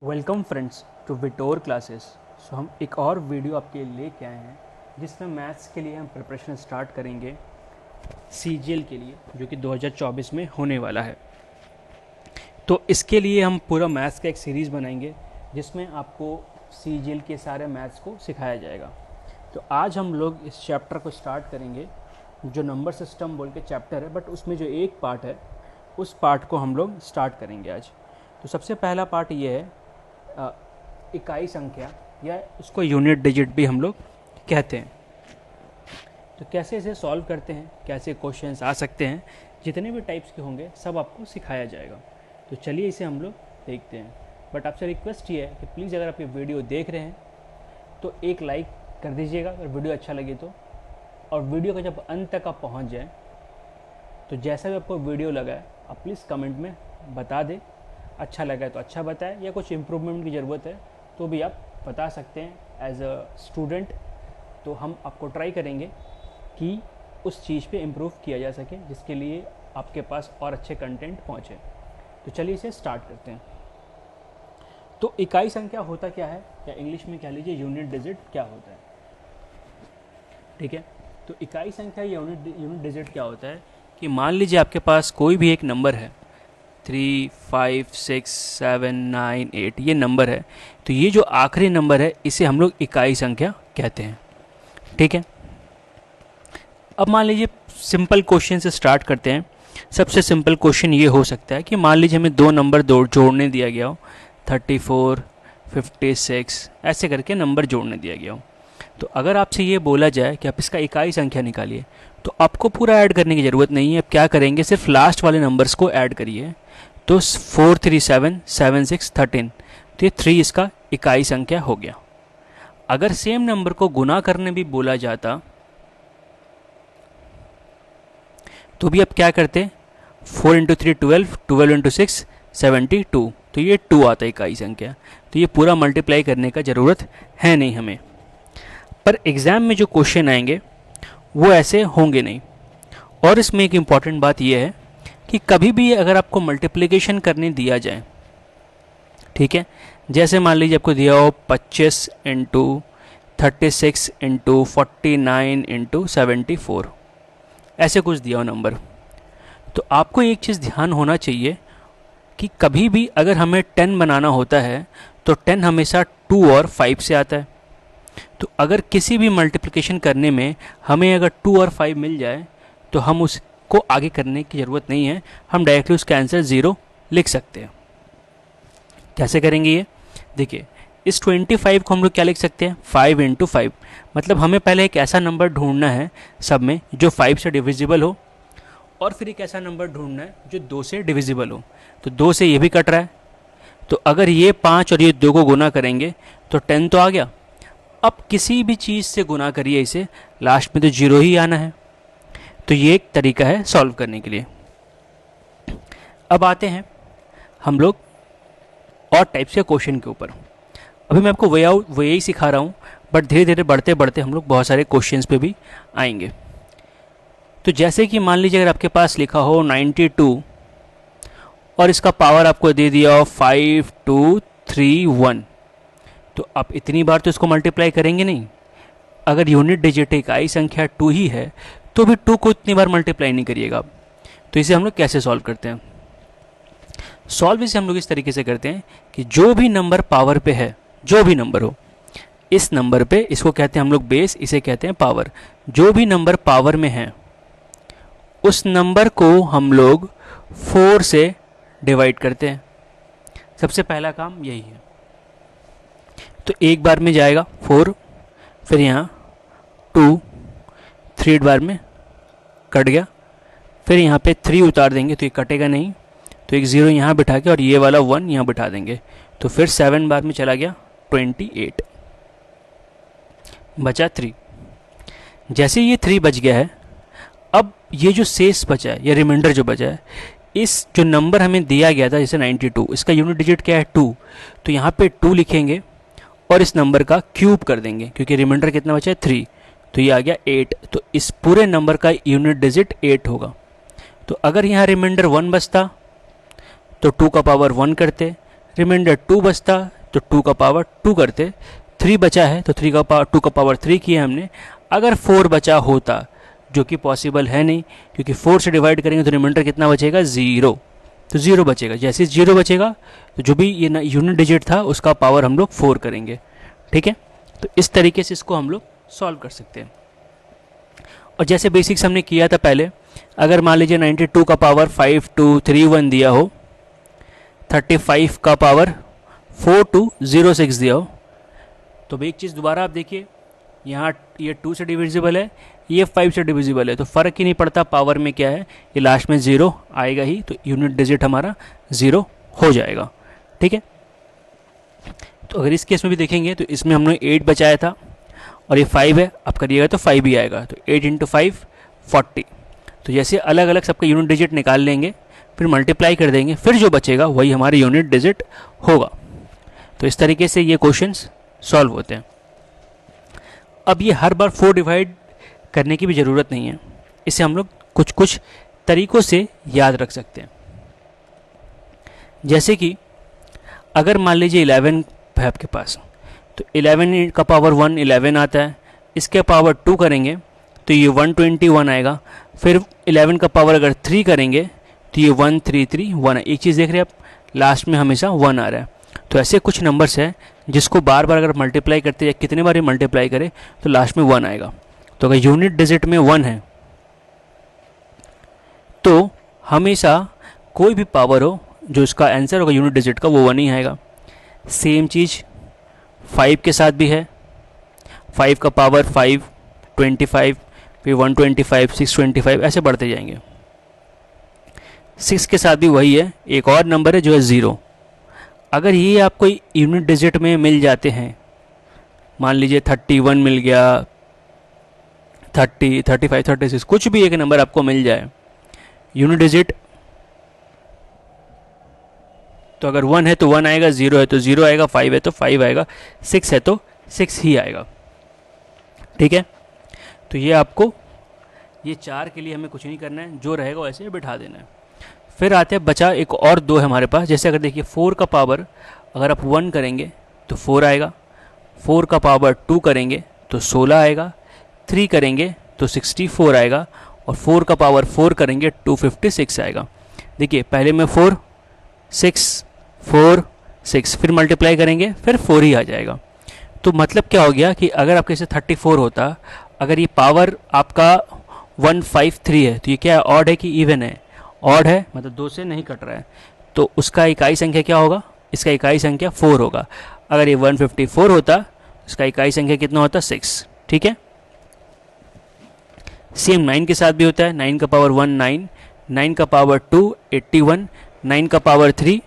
Welcome friends to Vitor classes. So हम एक और वीडियो आपके लिए लेके आए हैं जिसमें मैथ्स के लिए हम प्रिपरेशन स्टार्ट करेंगे सीजीएल के लिए, जो कि 2024 में होने वाला है। तो इसके लिए हम पूरा मैथ्स का एक सीरीज़ बनाएंगे जिसमें आपको सीजीएल के सारे मैथ्स को सिखाया जाएगा। तो आज हम लोग इस चैप्टर को स्टार्ट करेंगे जो नंबर सिस्टम बोल के चैप्टर है, बट उसमें जो एक पार्ट है उस पार्ट को हम लोग स्टार्ट करेंगे आज। तो सबसे पहला पार्ट ये है इकाई संख्या, या उसको यूनिट डिजिट भी हम लोग कहते हैं। तो कैसे इसे सॉल्व करते हैं, कैसे क्वेश्चंस आ सकते हैं, जितने भी टाइप्स के होंगे सब आपको सिखाया जाएगा। तो चलिए इसे हम लोग देखते हैं। बट आपसे रिक्वेस्ट ये है कि प्लीज़ अगर आप ये वीडियो देख रहे हैं तो एक लाइक कर दीजिएगा अगर वीडियो अच्छा लगे तो, और वीडियो का जब अंत तक आप पहुँच जाएँ तो जैसा भी आपको वीडियो लगा है आप प्लीज़ कमेंट में बता दें। अच्छा लगा है तो अच्छा बताएं, या कुछ इम्प्रूवमेंट की ज़रूरत है तो भी आप बता सकते हैं एज अ स्टूडेंट। तो हम आपको ट्राई करेंगे कि उस चीज़ पे इम्प्रूव किया जा सके जिसके लिए आपके पास और अच्छे कंटेंट पहुँचे। तो चलिए इसे स्टार्ट करते हैं। तो इकाई संख्या होता क्या है, या इंग्लिश में कह लीजिए यूनिट डिजिट क्या होता है। ठीक है, तो इकाई संख्या यूनिट डिजिट क्या होता है कि मान लीजिए आपके पास कोई भी एक नंबर है, 3, 5, 6, 7, 9, 8 ये नंबर है। तो ये जो आखिरी नंबर है इसे हम लोग इकाई संख्या कहते हैं। ठीक है, अब मान लीजिए सिंपल क्वेश्चन से स्टार्ट करते हैं। सबसे सिंपल क्वेश्चन ये हो सकता है कि मान लीजिए हमें दो नंबर जोड़ने दिया गया हो, 34, 56 ऐसे करके नंबर जोड़ने दिया गया हो। तो अगर आपसे ये बोला जाए कि आप इसका इकाई संख्या निकालिए, तो आपको पूरा ऐड करने की ज़रूरत नहीं है। आप क्या करेंगे, सिर्फ लास्ट वाले नंबर्स को ऐड करिए। तो 4, 3, 7, 7, 6, 13, तो ये 3 इसका इकाई संख्या हो गया। अगर सेम नंबर को गुना करने भी बोला जाता तो भी आप क्या करते, 4 × 3 12, 12 × 6 72, तो ये 2 आता है इकाई संख्या। तो ये पूरा मल्टीप्लाई करने का ज़रूरत है नहीं हमें। पर एग्ज़ाम में जो क्वेश्चन आएंगे वो ऐसे होंगे नहीं। और इसमें एक इम्पॉर्टेंट बात यह है कि कभी भी अगर आपको मल्टीप्लिकेशन करने दिया जाए, ठीक है, जैसे मान लीजिए आपको दिया हो 25 × 36 × 49 × 74 ऐसे कुछ दिया हो नंबर, तो आपको एक चीज़ ध्यान होना चाहिए कि कभी भी अगर हमें 10 बनाना होता है तो 10 हमेशा 2 और 5 से आता है। तो अगर किसी भी मल्टीप्लिकेशन करने में हमें अगर 2 और 5 मिल जाए तो हम उसको आगे करने की ज़रूरत नहीं है, हम डायरेक्टली उसका आंसर 0 लिख सकते हैं। कैसे करेंगे ये देखिए, इस 25 को हम लोग क्या लिख सकते हैं, 5 × 5। मतलब हमें पहले एक ऐसा नंबर ढूंढना है सब में जो 5 से डिविजिबल हो, और फिर एक ऐसा नंबर ढूंढना है जो 2 से डिविजिबल हो। तो 2 से ये भी कट रहा है, तो अगर ये 5 और ये 2 को गुना करेंगे तो 10 तो आ गया। अब किसी भी चीज़ से गुना करिए इसे, लास्ट में तो 0 ही आना है। तो ये एक तरीका है सॉल्व करने के लिए। अब आते हैं हम लोग और टाइप्स के क्वेश्चन के ऊपर। अभी मैं आपको वो यही सिखा रहा हूँ, बट धीरे धीरे बढ़ते बढ़ते हम लोग बहुत सारे क्वेश्चंस पे भी आएंगे। तो जैसे कि मान लीजिए अगर आपके पास लिखा हो 92 और इसका पावर आपको दे दिया हो 5, 2, 3, 1, तो आप इतनी बार तो इसको मल्टीप्लाई करेंगे नहीं। अगर यूनिट डिजिट इकाई संख्या 2 ही है तो भी 2 को इतनी बार मल्टीप्लाई नहीं करिएगा। तो इसे हम लोग कैसे सॉल्व करते हैं, सॉल्व इसे हम लोग इस तरीके से करते हैं कि जो भी नंबर पावर पे है, जो भी नंबर हो, इस नंबर पे, इसको कहते हैं हम लोग बेस, इसे कहते हैं पावर। जो भी नंबर पावर में है उस नंबर को हम लोग 4 से डिवाइड करते हैं। सबसे पहला काम यही है। तो एक बार में जाएगा 4, फिर यहाँ 2, 3 बार में कट गया, फिर यहाँ पे 3 उतार देंगे तो ये कटेगा नहीं, तो एक 0 यहाँ बिठा के और ये वाला 1 यहाँ बिठा देंगे, तो फिर 7 बार में चला गया 28, बचा 3। जैसे ये 3 बच गया है, अब ये जो शेष बचा है या रिमाइंडर जो बचा है, इस जो नंबर हमें दिया गया था जैसे 92, इसका यूनिट डिजिट क्या है 2, तो यहाँ पे 2 लिखेंगे और इस नंबर का क्यूब कर देंगे, क्योंकि रिमाइंडर कितना बचा है 3, तो ये आ गया 8। तो इस पूरे नंबर का यूनिट डिजिट 8 होगा। तो अगर यहाँ रिमाइंडर 1 बचता तो 2 का पावर 1 करते, रिमाइंडर 2 बचता तो 2 का पावर 2 करते, 3 बचा है तो 3 का पावर 2 का पावर 3 किया हमने। अगर 4 बचा होता, जो कि पॉसिबल है नहीं, क्योंकि 4 से डिवाइड करेंगे तो रिमाइंडर कितना बचेगा, 0, तो 0 बचेगा। जैसे 0 बचेगा तो जो भी ये यूनिट डिजिट था उसका पावर हम लोग 4 करेंगे, ठीक है। तो इस तरीके से इसको हम लोग सॉल्व कर सकते हैं। और जैसे बेसिक्स हमने किया था पहले, अगर मान लीजिए 92 का पावर 5231 दिया हो, 35 का पावर 4206 दिया हो, तो एक चीज़ दोबारा आप देखिए, यहाँ ये 2 से डिविजिबल है, ये 5 से डिविजिबल है, तो फ़र्क ही नहीं पड़ता पावर में क्या है, ये लास्ट में 0 आएगा ही, तो यूनिट डिजिट हमारा 0 हो जाएगा, ठीक है। तो अगर इस केस में भी देखेंगे तो इसमें हमने 8 बचाया था और ये 5 है, अब करिएगा तो 5 ही आएगा, तो 8 × 5 40। तो जैसे अलग अलग सबका यूनिट डिजिट निकाल लेंगे, फिर मल्टीप्लाई कर देंगे, फिर जो बचेगा वही हमारे यूनिट डिजिट होगा। तो इस तरीके से ये क्वेश्चंस सॉल्व होते हैं। अब ये हर बार 4 डिवाइड करने की भी ज़रूरत नहीं है, इसे हम लोग कुछ कुछ तरीक़ों से याद रख सकते हैं। जैसे कि अगर मान लीजिए 11 है आपके पास, तो 11 का पावर 1 11 आता है, इसके पावर 2 करेंगे तो ये 121 आएगा। फिर 11 का पावर अगर 3 करेंगे तो ये 1331 है। एक चीज़ देख रहे हैं आप, लास्ट में हमेशा 1 आ रहा है। तो ऐसे कुछ नंबर्स हैं जिसको बार बार अगर मल्टीप्लाई करते या कितने बार मल्टीप्लाई करें तो लास्ट में 1 आएगा। तो अगर यूनिट डिजिट में 1 है तो हमेशा कोई भी पावर हो जो इसका आंसर होगा यूनिट डिजिट का, वो 1 ही आएगा। सेम चीज़ 5 के साथ भी है, 5 का पावर 5 25, फिर 125 625 ऐसे बढ़ते जाएंगे। 6 के साथ भी वही है, एक और नंबर है जो है 0। अगर ये आपको यूनिट डिजिट में मिल जाते हैं, मान लीजिए 31 मिल गया, 30 35 36 कुछ भी एक नंबर आपको मिल जाए यूनिट डिजिट, तो अगर 1 है तो 1 आएगा, 0 है तो 0 आएगा, 5 है तो 5 आएगा, 6 है तो 6 ही आएगा, ठीक है। तो ये आपको ये 4 के लिए हमें कुछ नहीं करना है, जो रहेगा वैसे बिठा देना है। फिर आते हैं बचा एक और 2 है हमारे पास। जैसे अगर देखिए 4 का पावर अगर आप 1 करेंगे तो 4 आएगा, 4 का पावर 2 करेंगे तो 16 आएगा, 3 करेंगे तो 64 आएगा, और 4 का पावर 4 करेंगे 256 आएगा। देखिए पहले में 4 6 4 6, फिर मल्टीप्लाई करेंगे फिर 4 ही आ जाएगा। तो मतलब क्या हो गया कि अगर आपके से 34 होता, अगर ये पावर आपका 153 है तो ये क्या है, ऑड है कि इवन है, ऑड है, मतलब 2 से नहीं कट रहा है, तो उसका इकाई संख्या क्या होगा, इसका इकाई संख्या 4 होगा। अगर ये 154 होता, इसका इकाई संख्या कितना होता, 6, ठीक है। सेम 9 के साथ भी होता है, 9 का पावर 1 9, 9 का पावर 2 81, 9 का पावर 3,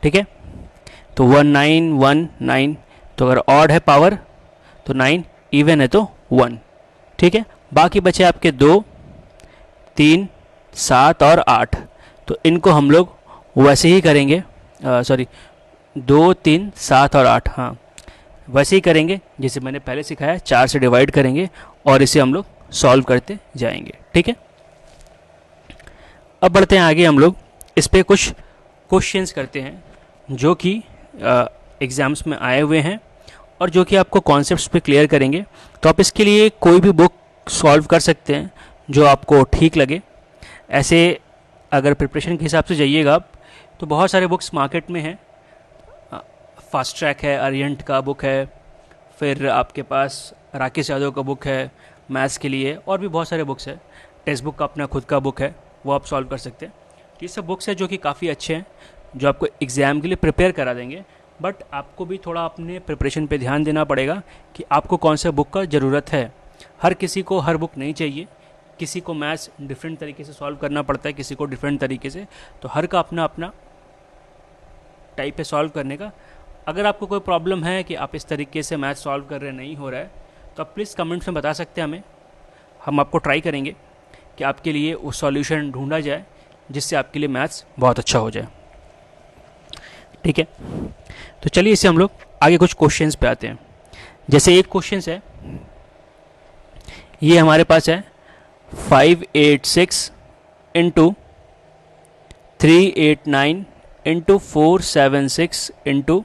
ठीक है। तो 1919, तो अगर ऑड है पावर तो 9, इवन है तो 1, ठीक है। बाकी बचे आपके 2 3 7 और 8, तो इनको हम लोग वैसे ही करेंगे, सॉरी 2 3 7 और 8, हाँ वैसे ही करेंगे जैसे मैंने पहले सिखाया, 4 से डिवाइड करेंगे और इसे हम लोग सॉल्व करते जाएंगे, ठीक है। अब बढ़ते हैं आगे, हम लोग इस पर कुछ क्वेश्चंस करते हैं जो कि एग्ज़ाम्स में आए हुए हैं और जो कि आपको कॉन्सेप्ट्स पे क्लियर करेंगे। तो आप इसके लिए कोई भी बुक सॉल्व कर सकते हैं जो आपको ठीक लगे। ऐसे अगर प्रिपरेशन के हिसाब से जाइएगा आप, तो बहुत सारे बुक्स मार्केट में हैं। फास्ट ट्रैक है, आर्यंट का बुक है, फिर आपके पास राकेश यादव का बुक है मैथ्स के लिए, और भी बहुत सारे बुक्स हैं। टेक्स्ट बुक का अपना खुद का बुक है, वो आप सॉल्व कर सकते हैं। ये सब बुक्स हैं जो कि काफ़ी अच्छे हैं, जो आपको एग्ज़ाम के लिए प्रिपेयर करा देंगे। बट आपको भी थोड़ा अपने प्रिपरेशन पे ध्यान देना पड़ेगा कि आपको कौन से बुक का ज़रूरत है। हर किसी को हर बुक नहीं चाहिए, किसी को मैथ्स डिफरेंट तरीके से सॉल्व करना पड़ता है, किसी को डिफरेंट तरीके से, तो हर का अपना अपना टाइप है सॉल्व करने का। अगर आपको कोई प्रॉब्लम है कि आप इस तरीके से मैथ सॉल्व कर रहे नहीं हो रहा है, तो आप प्लीज़ कमेंट्स में बता सकते हैं हमें, हम आपको ट्राई करेंगे कि आपके लिए वो सॉल्यूशन ढूंढा जाए जिससे आपके लिए मैथ्स बहुत अच्छा हो जाए, ठीक है। तो चलिए इसे हम लोग आगे कुछ क्वेश्चंस पे आते हैं। जैसे एक क्वेश्चन है, ये हमारे पास है 586 × 389 इंटू 476 इंटू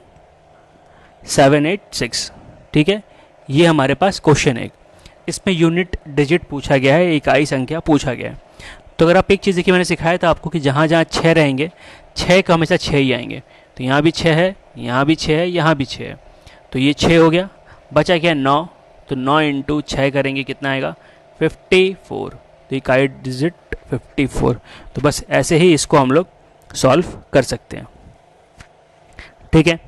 786। ठीक है, ये हमारे पास क्वेश्चन है। इसमें यूनिट डिजिट पूछा गया है, इकाई संख्या पूछा गया है। तो अगर आप एक चीज़ देखिए, मैंने सिखाया था आपको कि जहाँ जहाँ 6 रहेंगे, 6 का हमेशा 6 ही आएंगे। तो यहाँ भी 6 है, यहाँ भी 6 है, यहाँ भी 6 है, तो ये 6 हो गया। बचा क्या, 9। तो 9 इंटू 6 करेंगे, कितना आएगा, 54। तो इकाई डिजिट 54। तो बस ऐसे ही इसको हम लोग सॉल्व कर सकते हैं। ठीक है,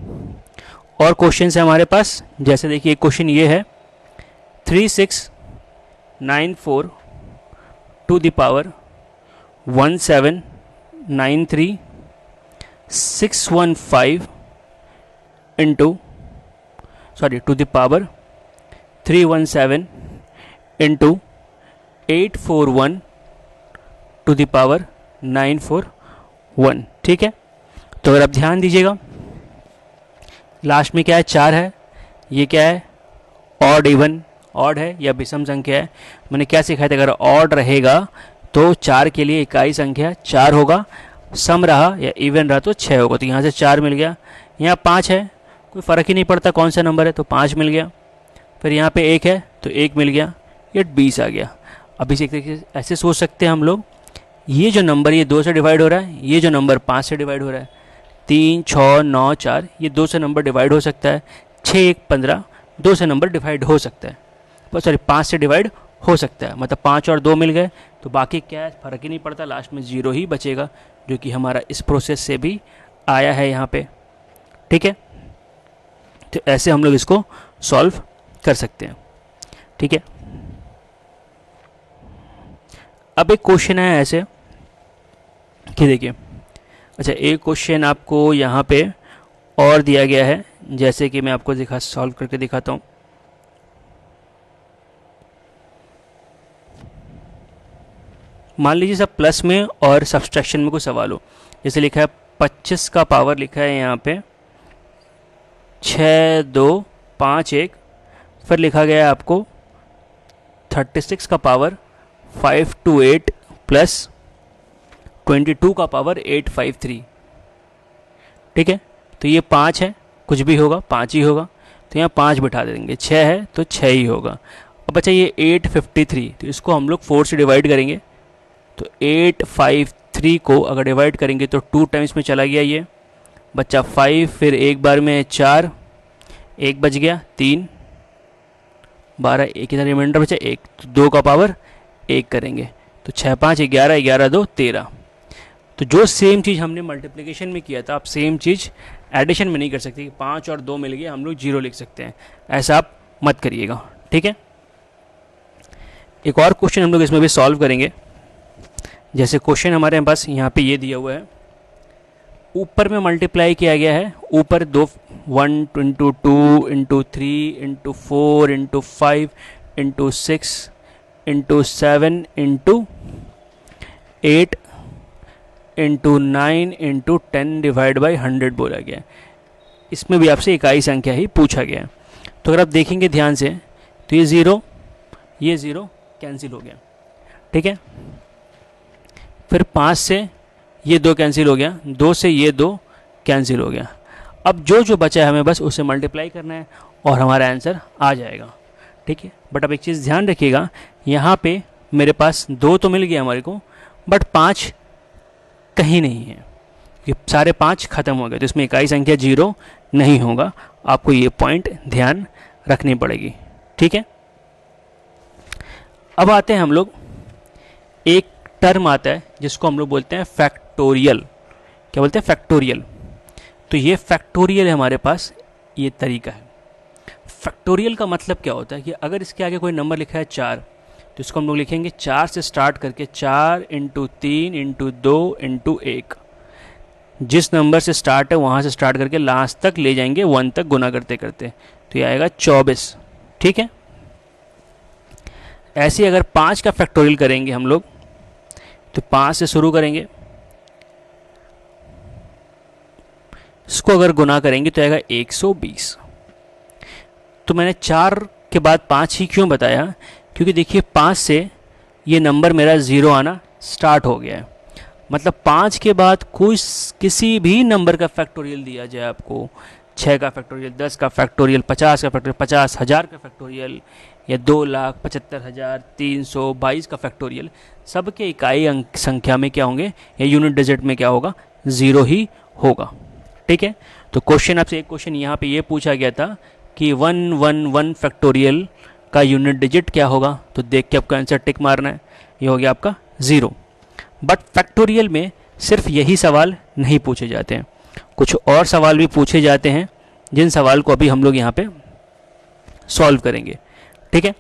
और क्वेश्चन है हमारे पास। जैसे देखिए, क्वेश्चन ये है 3694 to the power 1793 615 into to the power 317 into 841 to the power 941। ठीक है, तो अगर आप ध्यान दीजिएगा, लास्ट में क्या है, 4 है। ये क्या है, ऑड इवन, ऑड है या विषम संख्या है। मैंने क्या सिखाया था, अगर ऑड रहेगा तो 4 के लिए इकाई संख्या 4 होगा, सम रहा या इवन रहा तो 6 होगा। तो यहाँ से 4 मिल गया। यहाँ 5 है, कोई फ़र्क ही नहीं पड़ता कौन सा नंबर है, तो 5 मिल गया। फिर यहाँ पे 1 है तो 1 मिल गया, ये 20 आ गया। अभी से एक तरीके से ऐसे सोच सकते हैं हम लोग, ये जो नंबर ये 2 से डिवाइड हो रहा है, ये जो नंबर 5 से डिवाइड हो रहा है, 3 6 9 4, ये 2 से नंबर डिवाइड हो सकता है। 6 1 15, 2 से नंबर डिवाइड हो सकता है, सॉरी 5 से डिवाइड हो सकता है। मतलब 5 और 2 मिल गए, तो बाकी क्या है, फ़र्क ही नहीं पड़ता, लास्ट में 0 ही बचेगा, जो कि हमारा इस प्रोसेस से भी आया है यहाँ पे। ठीक है, तो ऐसे हम लोग इसको सॉल्व कर सकते हैं। ठीक है, अब एक क्वेश्चन है ऐसे कि देखिए, अच्छा एक क्वेश्चन आपको यहाँ पे और दिया गया है, जैसे कि मैं आपको सॉल्व करके दिखाता हूँ। मान लीजिए सब प्लस में और सब्सट्रैक्शन में कोई सवाल हो। जैसे लिखा है 25 का पावर लिखा है यहाँ पे 6 2 5 1, फिर लिखा गया है आपको 36 का पावर 528 प्लस 22 का पावर 853। ठीक है, तो ये 5 है, कुछ भी होगा 5 ही होगा, तो यहाँ 5 बिठा देंगे। 6 है तो 6 ही होगा। अब बच्चा ये 853, तो इसको हम लोग 4 से डिवाइड करेंगे। तो 853 को अगर डिवाइड करेंगे तो 2 टाइम्स में चला गया ये बच्चा 5, फिर एक बार में 4, 1 बच गया 3 12, एक इधर रिमाइंडर बचा 1, तो 2 का पावर 1 करेंगे, तो 6 5 11, 11 2 13। तो जो सेम चीज़ हमने मल्टीप्लिकेशन में किया था, आप सेम चीज़ एडिशन में नहीं कर सकते कि 5 और 2 मिल गए हम लोग 0 लिख सकते हैं, ऐसा आप मत करिएगा। ठीक है, एक और क्वेश्चन हम लोग इसमें भी सॉल्व करेंगे। जैसे क्वेश्चन हमारे पास यहाँ पे ये दिया हुआ है, ऊपर में मल्टीप्लाई किया गया है, ऊपर 1 into 2 into 3 into 4 into 5 into 6 into 7 into 8 into 9 into 10 divide by 100 बोला गया है। इसमें भी आपसे इकाई संख्या ही पूछा गया है। तो अगर आप देखेंगे ध्यान से, तो ये 0 कैंसिल हो गया। ठीक है, फिर 5 से ये 2 कैंसिल हो गया, 2 से ये 2 कैंसिल हो गया। अब जो जो बचा है हमें बस उसे मल्टीप्लाई करना है और हमारा आंसर आ जाएगा। ठीक है, बट अब एक चीज़ ध्यान रखिएगा, यहाँ पे मेरे पास 2 तो मिल गया हमारे को, बट 5 कहीं नहीं है, ये सारे 5 खत्म हो गए, तो इसमें इकाई संख्या 0 नहीं होगा। आपको ये पॉइंट ध्यान रखनी पड़ेगी। ठीक है, अब आते हैं हम लोग, एक टर्म आता है जिसको हम लोग बोलते हैं फैक्टोरियल। क्या बोलते हैं, फैक्टोरियल। तो ये फैक्टोरियल है हमारे पास, ये तरीका है। फैक्टोरियल का मतलब क्या होता है कि अगर इसके आगे कोई नंबर लिखा है 4, तो इसको हम लोग लिखेंगे 4 से स्टार्ट करके 4 इंटू 3 इंटू 2 इंटू 1। जिस नंबर से स्टार्ट है वहाँ से स्टार्ट करके लास्ट तक ले जाएंगे 1 तक गुना करते करते, तो ये आएगा 24। ठीक है, ऐसे अगर 5 का फैक्टोरियल करेंगे हम लोग, तो 5 से शुरू करेंगे, इसको अगर गुना करेंगे तो आएगा 120। तो मैंने 4 के बाद 5 ही क्यों बताया, क्योंकि देखिए 5 से ये नंबर मेरा 0 आना स्टार्ट हो गया है। मतलब 5 के बाद किसी भी नंबर का फैक्टोरियल दिया जाए आपको, 6 का फैक्टोरियल, 10 का फैक्टोरियल, 50 का फैक्टोरियल, 50,000 का फैक्टोरियल, या 2,75,322 का फैक्टोरियल, सबके इकाई अंक संख्या में क्या होंगे, या यूनिट डिजिट में क्या होगा, 0 ही होगा। ठीक है, तो क्वेश्चन आपसे एक क्वेश्चन यहाँ पे ये पूछा गया था कि 111 फैक्टोरियल का यूनिट डिजिट क्या होगा, तो देख के आपका आंसर टिक मारना है, ये हो गया आपका 0। बट फैक्टोरियल में सिर्फ यही सवाल नहीं पूछे जाते हैं, कुछ और सवाल भी पूछे जाते हैं, जिन सवाल को अभी हम लोग यहाँ पे सॉल्व करेंगे। ठीक है,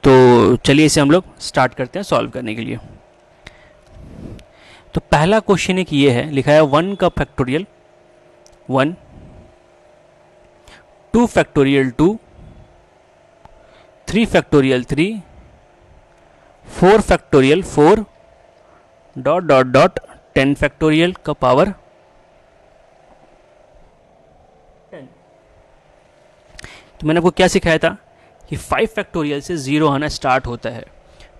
तो चलिए इसे हम लोग स्टार्ट करते हैं सॉल्व करने के लिए। तो पहला क्वेश्चन एक ये है, लिखा है 1 का factorial 1, 2 factorial 2, 3 factorial 3, 4 factorial 4, dot dot dot 10 factorial का पावर 10। तो मैंने आपको क्या सिखाया था कि 5 फैक्टोरियल से 0 आना स्टार्ट होता है,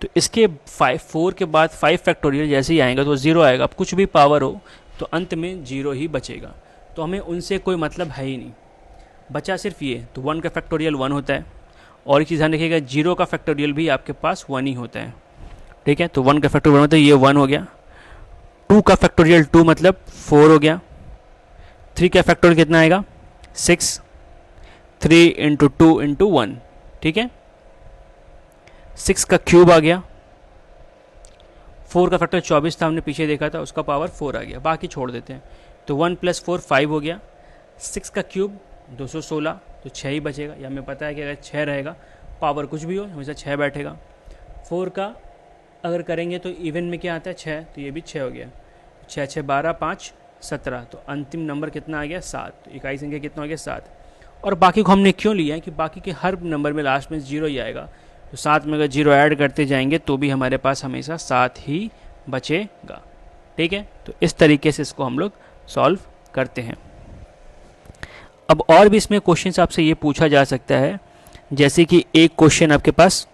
तो इसके 4 के बाद 5 फैक्टोरियल जैसे ही आएगा तो 0 आएगा। अब कुछ भी पावर हो तो अंत में 0 ही बचेगा, तो हमें उनसे कोई मतलब है ही नहीं, बचा सिर्फ ये। तो 1 का फैक्टोरियल 1 होता है, और एक चीज़ ध्यान रखिएगा, 0 का फैक्टोरियल भी आपके पास 1 ही होता है। ठीक है, तो 1 का फैक्टोरियल 1 होता है, ये 1 हो गया। 2 का फैक्टोरियल 2 मतलब 4 हो गया। 3 का फैक्टोरियल कितना आएगा, 6, 3 इंटू 2 इंटू 1। ठीक है, 6 का क्यूब आ गया। 4 का फैक्टर 24 था, हमने पीछे देखा था, उसका पावर 4 आ गया, बाकी छोड़ देते हैं। तो 1 + 4 5 हो गया। 6 का क्यूब 216, तो 6 ही बचेगा। या हमें पता है कि अगर 6 रहेगा, पावर कुछ भी हो हमेशा 6 बैठेगा। 4 का अगर करेंगे तो इवन में क्या आता है, 6, तो ये भी 6 हो गया। 6 6 12 5 17, तो अंतिम नंबर कितना आ गया, 7। तो इकाई संख्या कितना हो गया, 7। और बाकी को हमने क्यों लिया है कि बाकी के हर नंबर में लास्ट में 0 ही आएगा, तो 7 में अगर 0 ऐड करते जाएंगे तो भी हमारे पास हमेशा 7 ही बचेगा। ठीक है, तो इस तरीके से इसको हम लोग सॉल्व करते हैं। अब और भी इसमें क्वेश्चंस आपसे ये पूछा जा सकता है, जैसे कि एक क्वेश्चन आपके पास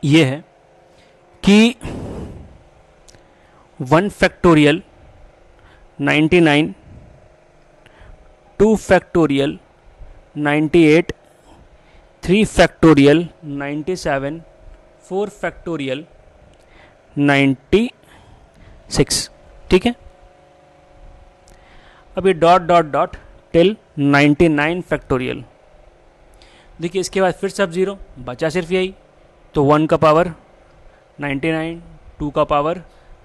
ये है कि 1 फैक्टोरियल 99, 2 फैक्टोरियल 98, 3 फैक्टोरियल 97, 4 फैक्टोरियल 96। ठीक है, अब ये dot dot dot till 99 factorial. देखिए इसके बाद फिर सब 0 बचा, सिर्फ यही। तो 1 का पावर 99, 2 का पावर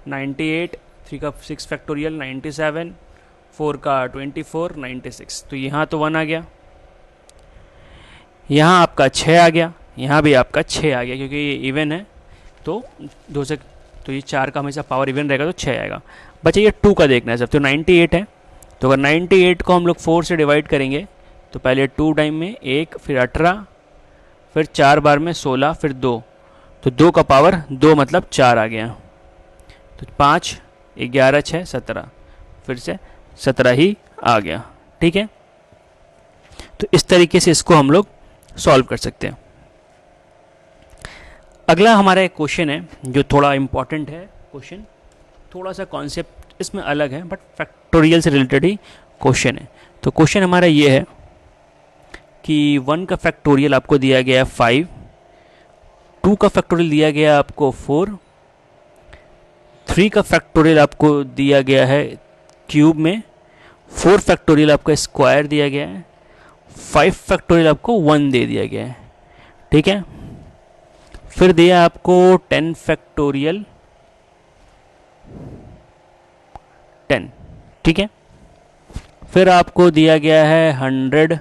98, 3 का 6 फैक्टोरियल 97, 4 का 24 96। तो यहाँ तो 1 आ गया, यहाँ आपका 6 आ गया, यहाँ भी आपका 6 आ गया, क्योंकि ये इवन है। तो 2 से, तो ये 4 का हमेशा पावर इवन रहेगा, तो 6 आएगा। बचा ये 2 का देखना है सब। तो 98 है, तो अगर 98 को हम लोग 4 से डिवाइड करेंगे तो पहले 2 टाइम में 1, फिर 18, फिर 4 बार में 16, फिर 2, तो 2 का पावर 2 मतलब 4 आ गया। तो 5 11 6 17, फिर से 17 ही आ गया। ठीक है, तो इस तरीके से इसको हम लोग सॉल्व कर सकते हैं। अगला हमारा एक क्वेश्चन है जो थोड़ा इम्पॉर्टेंट है क्वेश्चन, थोड़ा सा कॉन्सेप्ट इसमें अलग है, बट फैक्टोरियल से रिलेटेड ही क्वेश्चन है। तो क्वेश्चन हमारा ये है कि 1 का फैक्टोरियल आपको दिया गया है 5, 2 का फैक्टोरियल दिया गया है आपको 4, 3 का फैक्टोरियल आपको दिया गया है क्यूब में, 4 फैक्टोरियल आपको स्क्वायर दिया गया है, 5 फैक्टोरियल आपको 1 दे दिया गया है। ठीक है, फिर दिया आपको 10 फैक्टोरियल 10। ठीक है, फिर आपको दिया गया है 100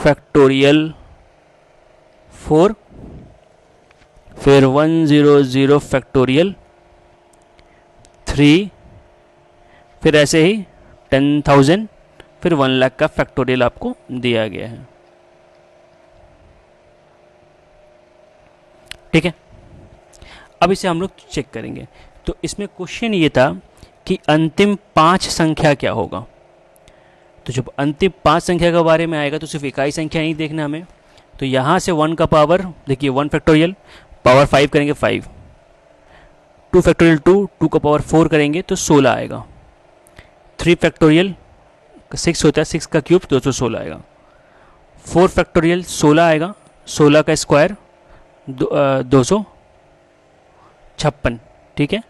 फैक्टोरियल 4, फिर 100 फैक्टोरियल 3, फिर ऐसे ही 10,000, फिर 1 लाख का फैक्टोरियल आपको दिया गया है। ठीक है, अब इसे हम लोग चेक करेंगे। तो इसमें क्वेश्चन ये था कि अंतिम 5 संख्या क्या होगा। तो जब अंतिम 5 संख्या के बारे में आएगा तो सिर्फ इकाई संख्या नहीं देखना हमें। तो यहाँ से 1 का पावर देखिए 1 फैक्टोरियल, पावर 5 करेंगे 5, 2 फैक्टोरियल 2 का पावर 4 करेंगे तो 16 आएगा। 3 फैक्टोरियल 6 होता है, 6 का क्यूब 216 आएगा। 4 फैक्टोरियल 16 आएगा, 16 का स्क्वायर 256, ठीक है।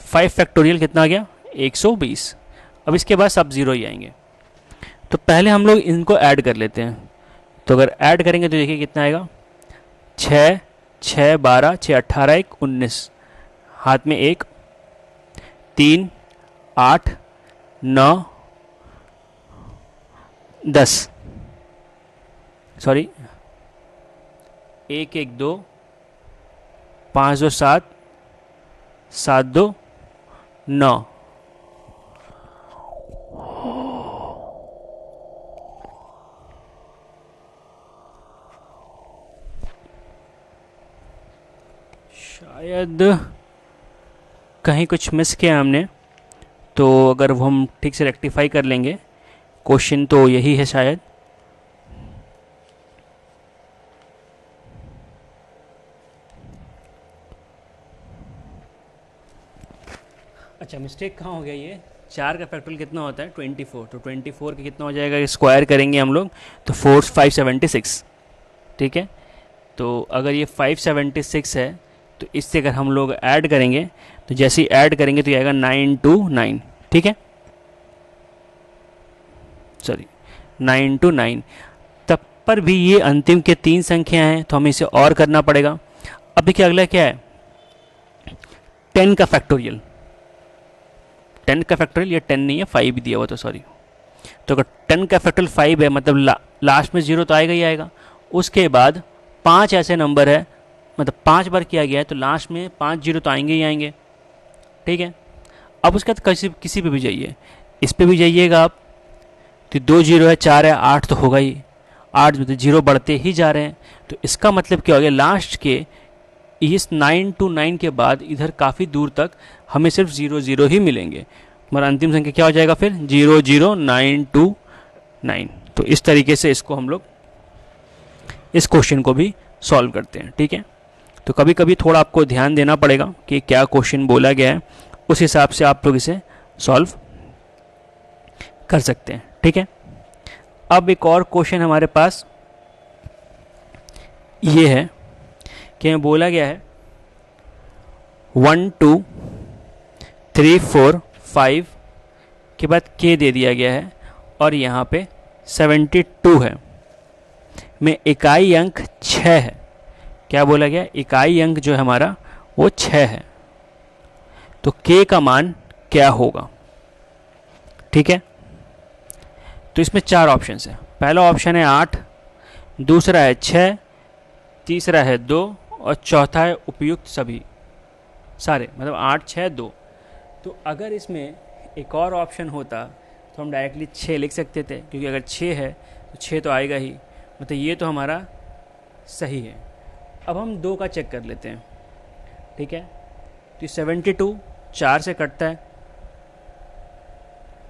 5 फैक्टोरियल कितना आ गया, 120। अब इसके बाद सब जीरो ही आएंगे। तो पहले हम लोग इनको ऐड कर लेते हैं। तो अगर ऐड करेंगे तो देखिए कितना आएगा, 6 6 12 6 18 1 19, हाथ में 1, 3 8 9 10, सॉरी 1 1 2 5 2 7 7 2 9। शायद कहीं कुछ मिस किया हमने, तो अगर वो हम ठीक से रेक्टिफाई कर लेंगे। क्वेश्चन तो यही है शायद। अच्छा, मिस्टेक कहाँ हो गया, ये 4 का फैक्टोरियल कितना होता है 24, तो 24 के कितना हो जाएगा, स्क्वायर करेंगे हम लोग तो 576, ठीक है। तो अगर ये 576 है तो इससे अगर हम लोग ऐड करेंगे तो जैसे ही ऐड करेंगे तो ये आएगा 929, ठीक है, सॉरी 929। तब पर भी ये अंतिम के 3 संख्या हैं तो हमें इसे और करना पड़ेगा। अब देखिए अगला क्या है, 10 का फैक्टोरियल। 10 का फैक्टोरियल, ये 10 नहीं है 5 दिया हुआ, तो सॉरी। तो अगर 10 का फैक्टोरियल 5 है मतलब लास्ट में 0 तो आएगा ही आएगा। उसके बाद 5 ऐसे नंबर है, मतलब 5 बार किया गया है तो लास्ट में 5 0 तो आएंगे ही आएंगे, ठीक है। अब उसके बाद किसी पे भी जाइए, इस पे भी जाइएगा आप, तो 2 0 है, 4 है, 8 तो होगा ही, 8 में तो 0 बढ़ते ही जा रहे हैं। तो इसका मतलब क्या हो गया, लास्ट के इस 929 के बाद इधर काफ़ी दूर तक हमें सिर्फ 0 0 ही मिलेंगे। हमारा अंतिम संख्या क्या हो जाएगा फिर, 0 0 9 2 9। तो इस तरीके से इसको हम लोग इस क्वेश्चन को भी सॉल्व करते हैं, ठीक है। तो कभी कभी थोड़ा आपको ध्यान देना पड़ेगा कि क्या क्वेश्चन बोला गया है, उस हिसाब से आप लोग इसे सॉल्व कर सकते हैं, ठीक है। अब एक और क्वेश्चन हमारे पास ये है कि बोला गया है 1 2 3 4 5 के बाद के दे दिया गया है और यहाँ पे 72 है, में इकाई अंक 6 है। क्या बोला गया, इकाई अंक जो है हमारा वो 6 है, तो k का मान क्या होगा, ठीक है। तो इसमें 4 ऑप्शन है। पहला ऑप्शन है 8, दूसरा है 6, तीसरा है 2 और चौथा है उपयुक्त सभी सारे, मतलब 8 6 2। तो अगर इसमें एक और ऑप्शन होता तो हम डायरेक्टली 6 लिख सकते थे, क्योंकि अगर 6 है तो 6 तो आएगा ही, मतलब ये तो हमारा सही है। अब हम 2 का चेक कर लेते हैं, ठीक है। तो 72 4 से कटता है,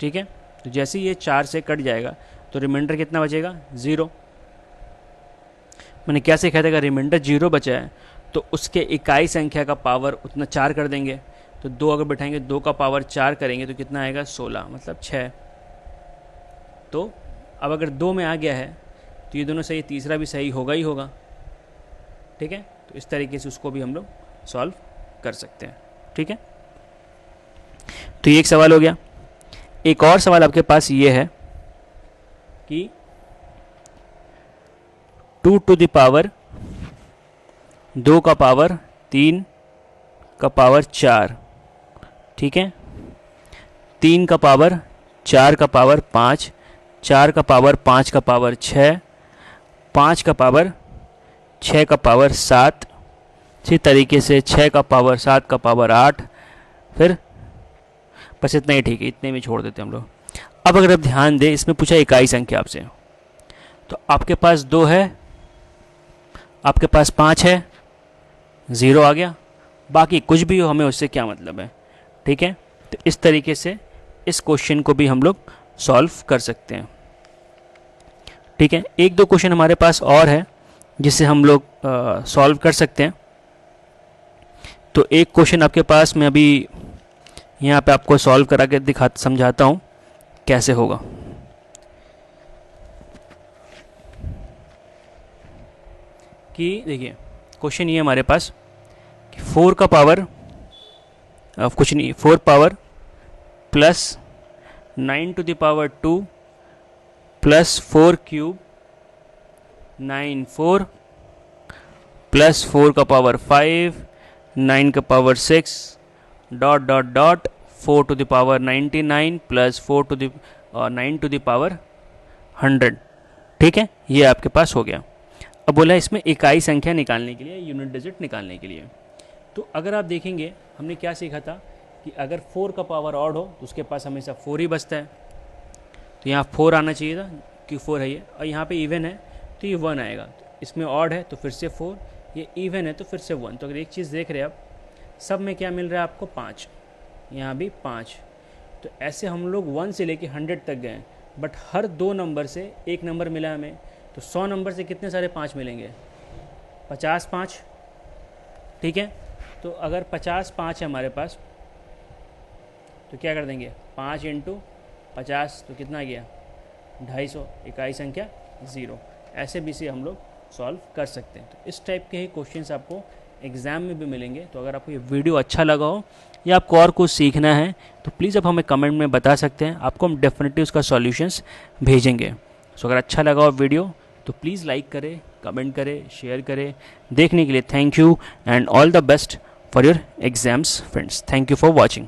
ठीक है। तो जैसे ही ये 4 से कट जाएगा तो रिमाइंडर कितना बचेगा, 0। मैंने क्या सीखा था, अगर रिमाइंडर 0 बचा है तो उसके इकाई संख्या का पावर उतना 4 कर देंगे। तो 2 अगर बैठाएंगे, 2 का पावर 4 करेंगे तो कितना आएगा, 16, मतलब 6। तो अब अगर 2 में आ गया है तो ये दोनों सही, तीसरा भी सही होगा ही होगा, ठीक है। तो इस तरीके से उसको भी हम लोग सॉल्व कर सकते हैं, ठीक है। तो ये एक सवाल हो गया। एक और सवाल आपके पास ये है कि 2 टू द पावर 2 का पावर 3 का पावर 4, ठीक है। 3 का पावर 4 का पावर 5, 4 का पावर 5 का पावर 6, 5 का पावर 6 का पावर 7, इसी तरीके से 6 का पावर 7 का पावर 8, फिर बस इतना ही, ठीक है, इतने में छोड़ देते हम लोग। अब अगर आप ध्यान दें, इसमें पूछा इकाई संख्या आपसे, तो आपके पास 2 है, आपके पास 5 है, 0 आ गया, बाकी कुछ भी हो हमें उससे क्या मतलब है, ठीक है। तो इस तरीके से इस क्वेश्चन को भी हम लोग सॉल्व कर सकते हैं, ठीक है। 1-2 क्वेश्चन हमारे पास और है जिसे हम लोग सॉल्व कर सकते हैं। तो एक क्वेश्चन आपके पास मैं अभी यहाँ पे आपको सॉल्व करा के समझाता हूँ कैसे होगा। कि देखिए क्वेश्चन ये हमारे पास कि 4 का पावर कुछ नहीं, 4 power plus 9 to the power 2 plus 4 cube 9 4 plus 4 का पावर 5 9 का power 6 dot dot dot 4 to the power 99 plus 4 to the 9 to the power 100। ठीक है, ये आपके पास हो गया। अब बोला इसमें इकाई संख्या निकालने के लिए, यूनिट डिजिट निकालने के लिए। तो अगर आप देखेंगे हमने क्या सीखा था कि अगर 4 का पावर ऑड हो तो उसके पास हमेशा 4 ही बचता है। तो यहाँ 4 आना चाहिए था कि 4 है ये, और यहाँ पे इवन है तो ये 1 आएगा। तो इसमें ऑड है तो फिर से 4, ये इवन है तो फिर से 1। तो अगर एक चीज़ देख रहे हैं आप, सब में क्या मिल रहा है आपको 5, यहाँ भी 5। तो ऐसे हम लोग 1 से लेके 100 तक गए, बट हर 2 नंबर से एक नंबर मिला हमें। तो 100 नंबर से कितने सारे 5 मिलेंगे? 50 5। ठीक है, तो अगर 50 5 है हमारे पास तो क्या कर देंगे 5 इंटू 50 तो कितना गया 250, इकाई संख्या 0। ऐसे भी से हम लोग सॉल्व कर सकते हैं। तो इस टाइप के ही क्वेश्चंस आपको एग्ज़ाम में भी मिलेंगे। तो अगर आपको ये वीडियो अच्छा लगा हो या आपको और कुछ सीखना है तो प्लीज़ आप हमें कमेंट में बता सकते हैं, आपको हम डेफिनेटली उसका सॉल्यूशंस भेजेंगे। सो अगर अच्छा लगा हो वीडियो तो प्लीज़ लाइक करें, कमेंट करें, शेयर करें। देखने के लिए thank you and all the best for your exams friends. Thank you for watching.